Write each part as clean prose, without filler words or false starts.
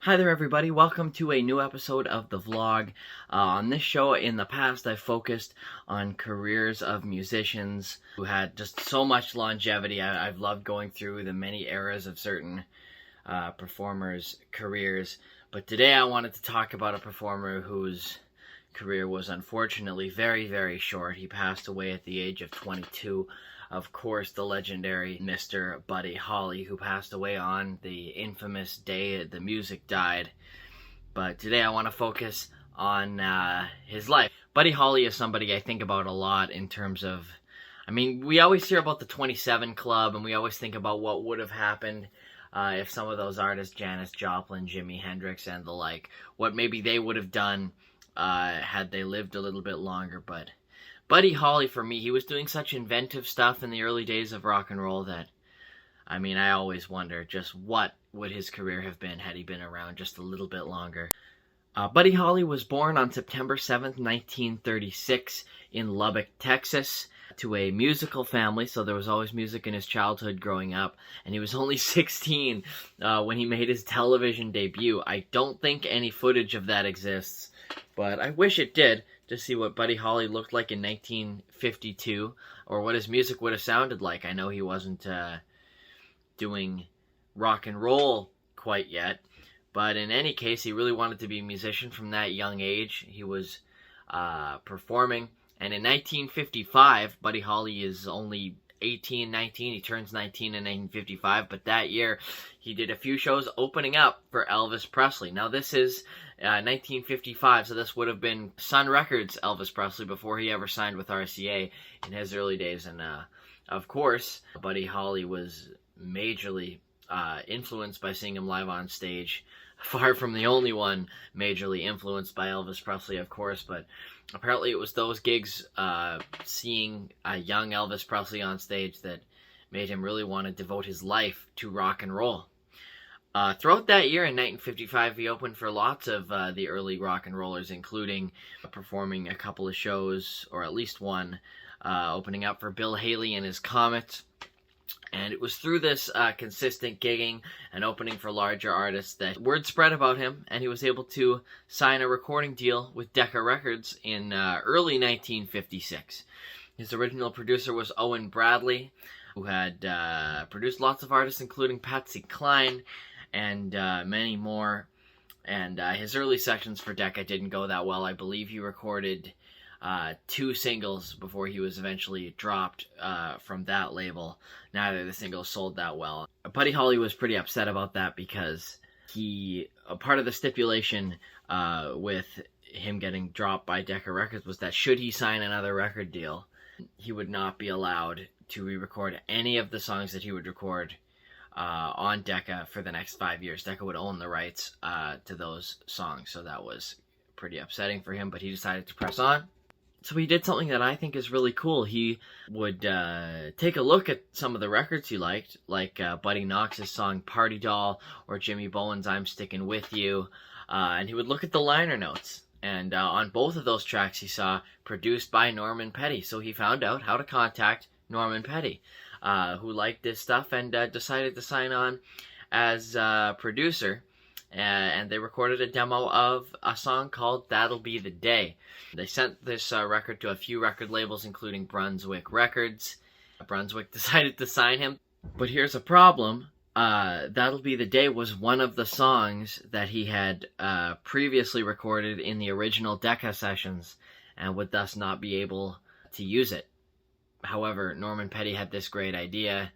Hi there everybody, welcome to a new episode of the vlog. On this show, in the past, I've focused on careers of musicians who had just so much longevity. I've loved going through the many eras of certain performers' careers. But today I wanted to talk about a performer whose career was unfortunately very, very short. He passed away at the age of 22. Of course, the legendary Mr. Buddy Holly, who passed away on the infamous day the music died. But today I want to focus on his life. Buddy Holly is somebody I think about a lot in terms of, we always hear about the 27 Club, and we always think about what would have happened if some of those artists, Janis Joplin, Jimi Hendrix, and the like, what maybe they would have done had they lived a little bit longer. But Buddy Holly, for me, he was doing such inventive stuff in the early days of rock and roll that, I always wonder just what would his career have been had he been around just a little bit longer. Buddy Holly was born on September 7th, 1936 in Lubbock, Texas, to a musical family, so there was always music in his childhood growing up, and he was only 16 when he made his television debut. I don't think any footage of that exists, but I wish it did, to see what Buddy Holly looked like in 1952, or what his music would have sounded like. I know he wasn't doing rock and roll quite yet, but in any case, he really wanted to be a musician from that young age. He was performing, and in 1955, Buddy Holly is only 18, 19, he turns 19 in 1955, but that year, he did a few shows opening up for Elvis Presley. Now, this is 1955, so this would have been Sun Records Elvis Presley before he ever signed with RCA in his early days. And of course, Buddy Holly was majorly influenced by seeing him live on stage. Far from the only one majorly influenced by Elvis Presley, of course, but apparently it was those gigs, seeing a young Elvis Presley on stage, that made him really want to devote his life to rock and roll. Throughout that year, in 1955, he opened for lots of the early rock and rollers, including performing a couple of shows, or at least one, opening up for Bill Haley and his Comets. And it was through this consistent gigging and opening for larger artists that word spread about him, and he was able to sign a recording deal with Decca Records in early 1956. His original producer was Owen Bradley, who had produced lots of artists, including Patsy Cline and many more. And his early sections for Decca didn't go that well. I believe he recorded 2 singles before he was eventually dropped from that label. Neither of the singles sold that well. Buddy Holly was pretty upset about that because part of the stipulation with him getting dropped by Decca Records was that should he sign another record deal, he would not be allowed to re-record any of the songs that he would record on Decca for the next 5 years. Decca would own the rights to those songs, so that was pretty upsetting for him, but he decided to press on. So he did something that I think is really cool. He would take a look at some of the records he liked, like Buddy Knox's song Party Doll, or Jimmy Bowen's I'm Sticking With You, and he would look at the liner notes. And on both of those tracks he saw produced by Norman Petty. So he found out how to contact Norman Petty, who liked this stuff and decided to sign on as producer. And they recorded a demo of a song called That'll Be the Day. They sent this record to a few record labels, including Brunswick Records. Brunswick decided to sign him. But here's a problem. That'll Be the Day was one of the songs that he had previously recorded in the original Decca sessions, and would thus not be able to use it. However, Norman Petty had this great idea.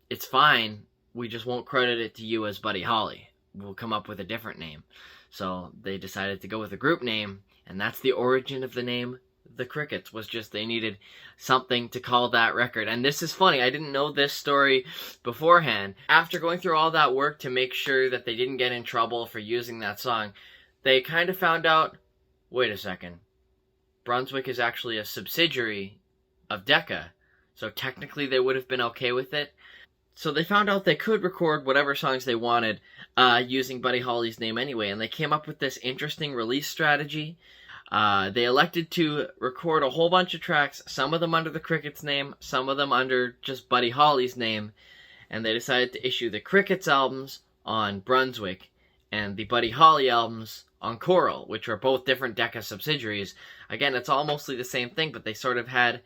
It's fine, we just won't credit it to you as Buddy Holly. We'll come up with a different name. So they decided to go with a group name, and that's the origin of the name The Crickets. Was just they needed something to call that record. And this is funny, I didn't know this story beforehand. After going through all that work to make sure that they didn't get in trouble for using that song, they kind of found out, wait a second, Brunswick is actually a subsidiary of Decca, so technically they would have been okay with it. So they found out they could record whatever songs they wanted using Buddy Holly's name anyway, and they came up with this interesting release strategy. They elected to record a whole bunch of tracks, some of them under the Crickets name, some of them under just Buddy Holly's name, and they decided to issue the Crickets albums on Brunswick, and the Buddy Holly albums on Coral, which are both different Decca subsidiaries. Again, it's all mostly the same thing, but they sort of had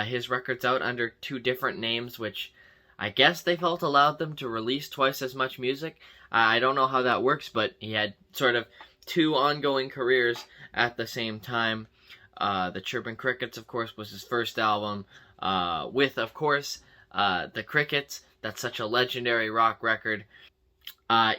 his records out under two different names, which I guess they felt allowed them to release twice as much music. I don't know how that works, but he had sort of two ongoing careers at the same time. The Chirping Crickets, of course, was his first album, with, of course, the Crickets. That's such a legendary rock record.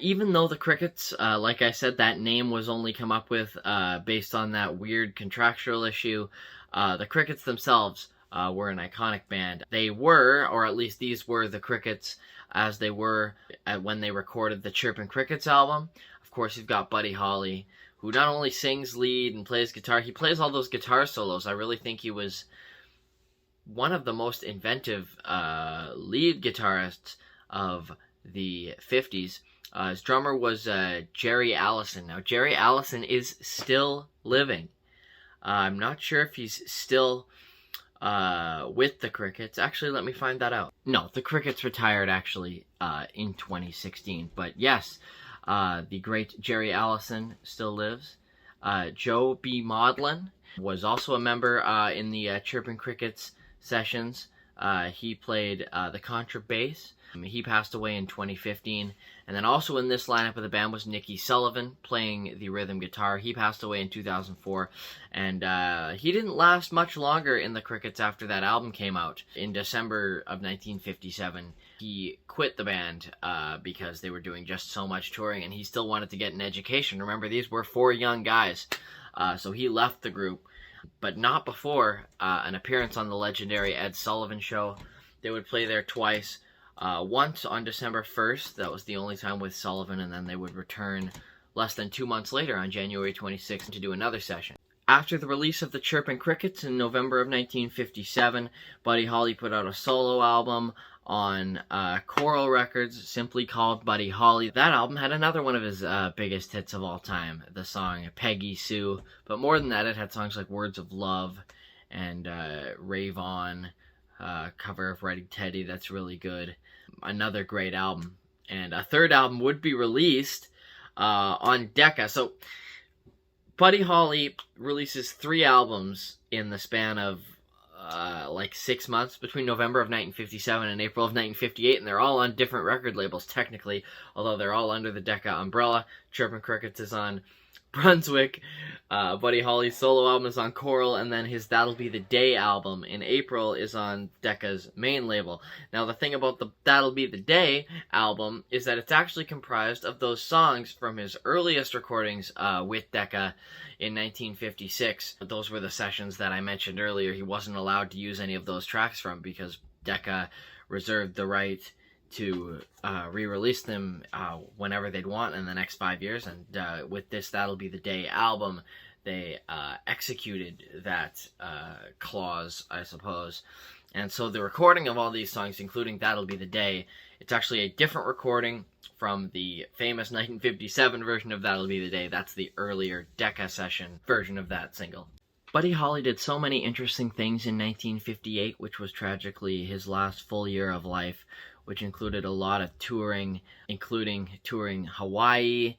Even though the Crickets, like I said, that name was only come up with based on that weird contractual issue, the Crickets themselves were an iconic band. They were, or at least these were the Crickets as they were when they recorded the Chirping Crickets album. Of course, you've got Buddy Holly, who not only sings lead and plays guitar, he plays all those guitar solos. I really think he was one of the most inventive lead guitarists of the 50s. His drummer was Jerry Allison. Now, Jerry Allison is still living. I'm not sure if he's still with the Crickets. Actually, let me find that out. No, the Crickets retired actually in 2016. But yes, the great Jerry Allison still lives. Joe B. Maudlin was also a member in the Chirping Crickets sessions. He played the contrabass. He passed away in 2015. And then also in this lineup of the band was Nikki Sullivan playing the rhythm guitar. He passed away in 2004. And he didn't last much longer in the Crickets after that album came out. In December of 1957, he quit the band because they were doing just so much touring, and he still wanted to get an education. Remember, these were four young guys. So he left the group, but not before an appearance on the legendary Ed Sullivan Show. They would play there twice. Once on December 1st, that was the only time with Sullivan, and then they would return less than 2 months later on January 26th to do another session. After the release of the Chirping Crickets in November of 1957, Buddy Holly put out a solo album on Coral Records, simply called Buddy Holly. That album had another one of his biggest hits of all time, the song Peggy Sue. But more than that, it had songs like Words of Love and Rave On, cover of Ready Teddy, that's really good. Another great album. And a third album would be released on Decca. So Buddy Holly releases 3 albums in the span of like 6 months between November of 1957 and April of 1958, and they're all on different record labels technically, although they're all under the Decca umbrella. Chirping Crickets is on Brunswick, Buddy Holly's solo album is on Coral, and then his That'll Be the Day album in April is on Decca's main label. Now, the thing about the That'll Be the Day album is that it's actually comprised of those songs from his earliest recordings with Decca in 1956. Those were the sessions that I mentioned earlier. He wasn't allowed to use any of those tracks from because Decca reserved the right to re-release them whenever they'd want in the next 5 years, and with this That'll Be the Day album, they executed that clause, I suppose. And so the recording of all these songs, including That'll Be the Day, it's actually a different recording from the famous 1957 version of That'll Be the Day. That's the earlier Decca session version of that single. Buddy Holly did so many interesting things in 1958, which was tragically his last full year of life, which included a lot of touring, including touring Hawaii.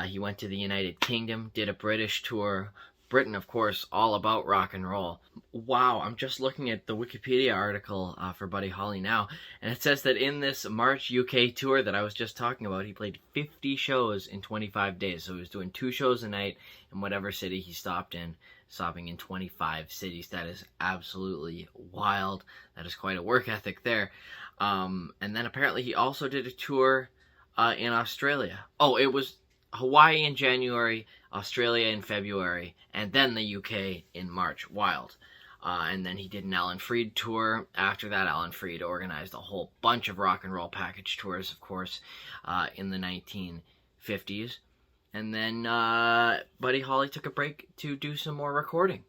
He went to the United Kingdom, did a British tour. Britain, of course, all about rock and roll. Wow, I'm just looking at the Wikipedia article for Buddy Holly now, and it says that in this March UK tour that I was just talking about, he played 50 shows in 25 days. So he was doing 2 shows a night in whatever city he stopped in, stopping in 25 cities. That is absolutely wild. That is quite a work ethic there. And then apparently he also did a tour in Australia. Oh, it was Hawaii in January, Australia in February, and then the UK in March. Wild. And then he did an Alan Freed tour. After that, Alan Freed organized a whole bunch of rock and roll package tours, of course, in the 1950s. And then Buddy Holly took a break to do some more recording.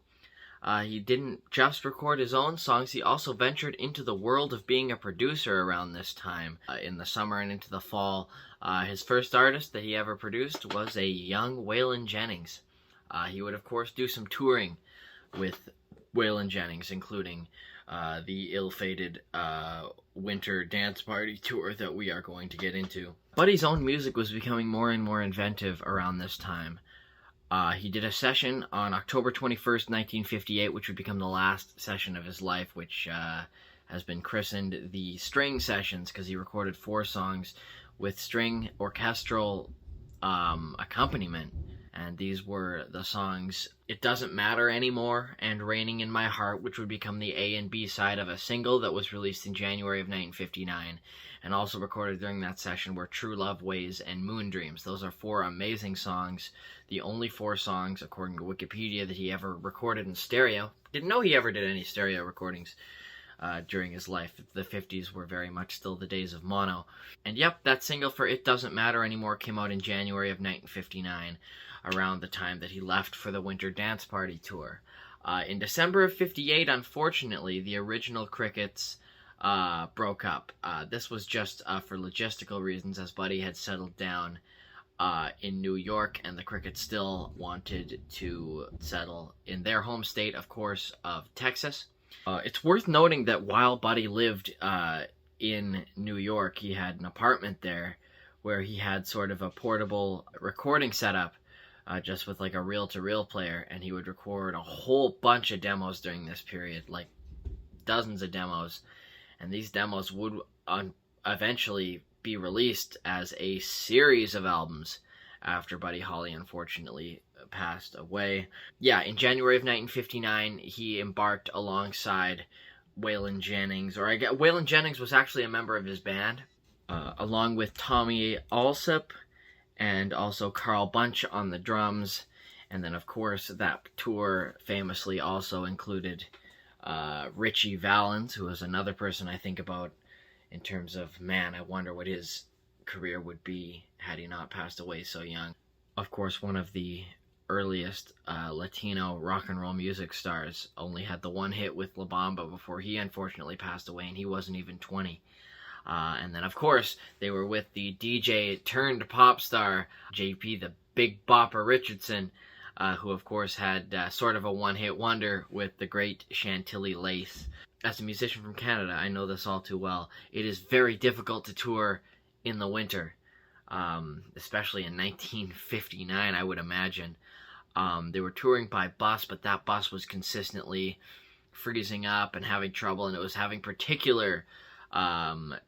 He didn't just record his own songs, he also ventured into the world of being a producer around this time, in the summer and into the fall. His first artist that he ever produced was a young Waylon Jennings. He would, of course, do some touring with Waylon Jennings, including the ill-fated winter dance party tour that we are going to get into. Buddy's own music was becoming more and more inventive around this time. He did a session on October 21st, 1958, which would become the last session of his life, which has been christened the String Sessions, because he recorded 4 songs with string orchestral accompaniment. And these were the songs It Doesn't Matter Anymore and Raining in My Heart, which would become the A and B side of a single that was released in January of 1959. And also recorded during that session were True Love Ways and Moon Dreams. Those are 4 amazing songs. The only 4 songs, according to Wikipedia, that he ever recorded in stereo. Didn't know he ever did any stereo recordings during his life. The 50s were very much still the days of mono. And yep, that single for It Doesn't Matter Anymore came out in January of 1959. Around the time that he left for the Winter Dance Party tour. In December of 58, unfortunately, the original Crickets broke up. This was just for logistical reasons, as Buddy had settled down in New York, and the Crickets still wanted to settle in their home state, of course, of Texas. It's worth noting that while Buddy lived in New York, he had an apartment there where he had sort of a portable recording setup, just with like a reel-to-reel player, and he would record a whole bunch of demos during this period, like dozens of demos, and these demos would eventually be released as a series of albums after Buddy Holly unfortunately passed away. Yeah, in January of 1959, he embarked alongside Waylon Jennings, Waylon Jennings was actually a member of his band, along with Tommy Allsup, and also Carl Bunch on the drums. And then, of course, that tour famously also included Richie Valens, who was another person I think about in terms of, man, I wonder what his career would be had he not passed away so young. Of course, one of the earliest Latino rock and roll music stars, only had the one hit with La Bamba before he unfortunately passed away, and he wasn't even 20. And then, of course, they were with the DJ turned pop star, JP the Big Bopper Richardson, who, of course, had sort of a one-hit wonder with the great Chantilly Lace. As a musician from Canada, I know this all too well. It is very difficult to tour in the winter, especially in 1959, I would imagine. They were touring by bus, but that bus was consistently freezing up and having trouble, and it was having particular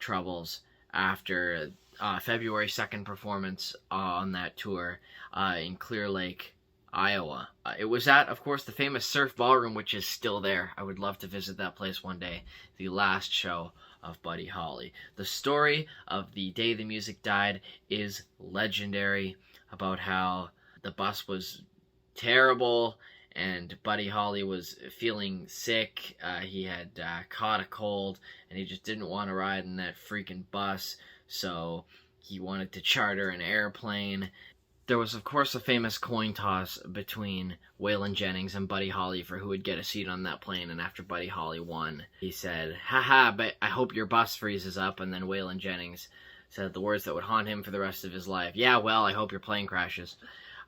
troubles after February 2nd performance on that tour in Clear Lake, Iowa. It was at, of course, the famous Surf Ballroom, which is still there. I would love to visit that place one day. The last show of Buddy Holly. The story of the day the music died is legendary, about how the bus was terrible and Buddy Holly was feeling sick. He had caught a cold, and he just didn't want to ride in that freaking bus, so he wanted to charter an airplane. There was, of course, a famous coin toss between Waylon Jennings and Buddy Holly for who would get a seat on that plane, and after Buddy Holly won, he said, "Haha, but I hope your bus freezes up," and then Waylon Jennings said the words that would haunt him for the rest of his life, "Yeah, well, I hope your plane crashes."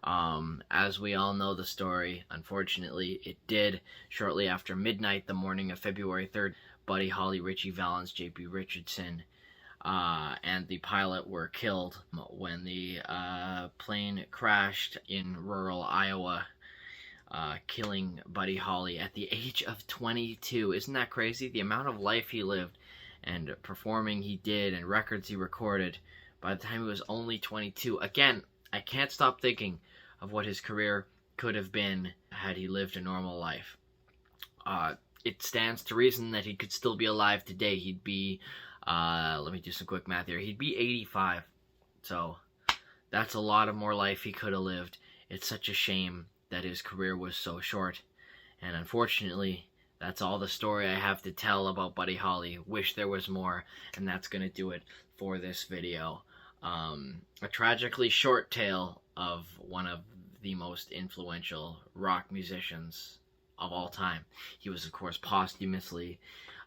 As we all know the story, unfortunately, it did. Shortly after midnight, the morning of February 3rd, Buddy Holly, Richie Valens, J.P. Richardson, and the pilot were killed when the plane crashed in rural Iowa, killing Buddy Holly at the age of 22. Isn't that crazy? The amount of life he lived and performing he did and records he recorded by the time he was only 22. Again, I can't stop thinking of what his career could have been had he lived a normal life. It stands to reason that he could still be alive today. He'd be, let me do some quick math here, he'd be 85. So that's a lot of more life he could have lived. It's such a shame that his career was so short. And unfortunately, that's all the story I have to tell about Buddy Holly. Wish there was more, and that's going to do it for this video. A tragically short tale of one of the most influential rock musicians of all time. He was, of course, posthumously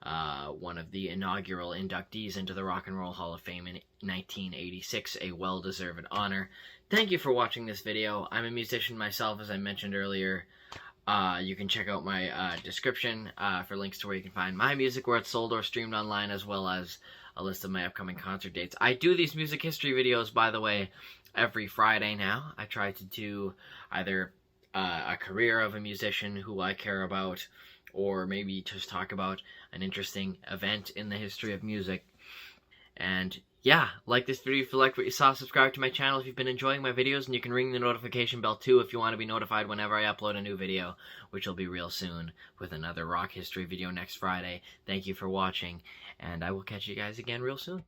one of the inaugural inductees into the Rock and Roll Hall of Fame in 1986, a well-deserved honor. Thank you for watching this video. I'm a musician myself, as I mentioned earlier. You can check out my description for links to where you can find my music, where it's sold or streamed online, as well as a list of my upcoming concert dates. I do these music history videos, by the way, every Friday now. I try to do either a career of a musician who I care about, or maybe just talk about an interesting event in the history of music. And yeah, like this video if you liked what you saw, subscribe to my channel if you've been enjoying my videos, and you can ring the notification bell too if you want to be notified whenever I upload a new video, which will be real soon with another rock history video next Friday. Thank you for watching, and I will catch you guys again real soon.